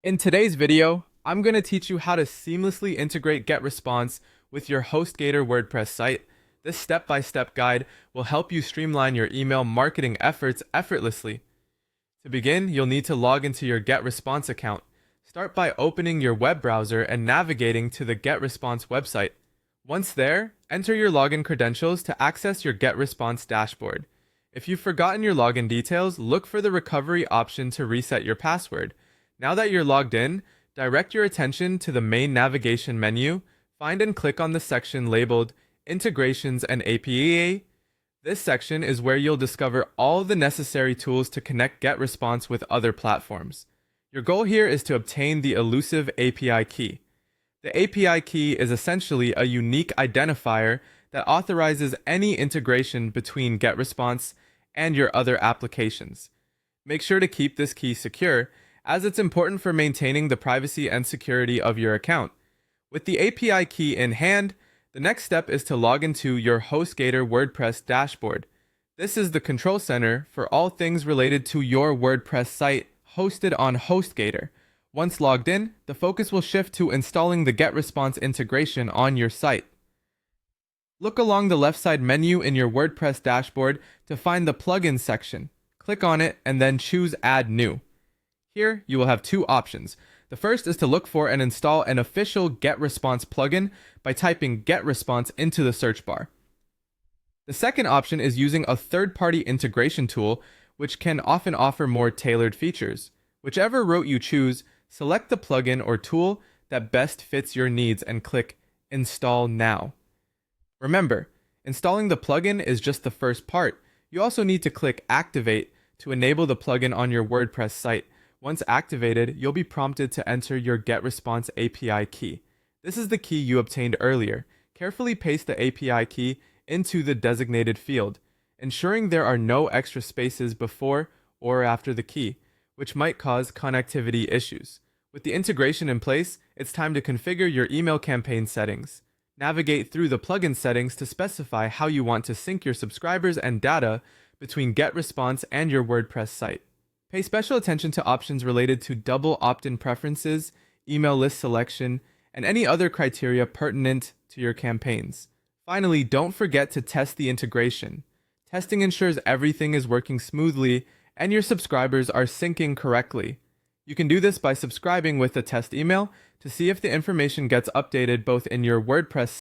In today's video, I'm going to teach you how to seamlessly integrate GetResponse with your HostGator WordPress site. This step-by-step guide will help you streamline your email marketing efforts effortlessly. To begin, you'll need to log into your GetResponse account. Start by opening your web browser and navigating to the GetResponse website. Once there, enter your login credentials to access your GetResponse dashboard. If you've forgotten your login details, look for the recovery option to reset your password. Now that you're logged in, direct your attention to the main navigation menu, find and click on the section labeled Integrations and API. This section is where you'll discover all the necessary tools to connect GetResponse with other platforms. Your goal here is to obtain the elusive API key. The API key is essentially a unique identifier that authorizes any integration between GetResponse and your other applications. Make sure to keep this key secure, as it's important for maintaining the privacy and security of your account. With the API key in hand, the next step is to log into your HostGator WordPress dashboard. This is the control center for all things related to your WordPress site hosted on HostGator. Once logged in, the focus will shift to installing the GetResponse integration on your site. Look along the left side menu in your WordPress dashboard to find the plugins section. Click on it and then choose Add New. Here, you will have two options. The first is to look for and install an official GetResponse plugin by typing GetResponse into the search bar. The second option is using a third-party integration tool, which can often offer more tailored features. Whichever route you choose, select the plugin or tool that best fits your needs and click Install Now. Remember, installing the plugin is just the first part. You also need to click Activate to enable the plugin on your WordPress site. Once activated, you'll be prompted to enter your GetResponse API key. This is the key you obtained earlier. Carefully paste the API key into the designated field, ensuring there are no extra spaces before or after the key, which might cause connectivity issues. With the integration in place, it's time to configure your email campaign settings. Navigate through the plugin settings to specify how you want to sync your subscribers and data between GetResponse and your WordPress site. Pay special attention to options related to double opt-in preferences, email list selection, and any other criteria pertinent to your campaigns. Finally, don't forget to test the integration. Testing ensures everything is working smoothly and your subscribers are syncing correctly. You can do this by subscribing with a test email to see if the information gets updated both in your WordPress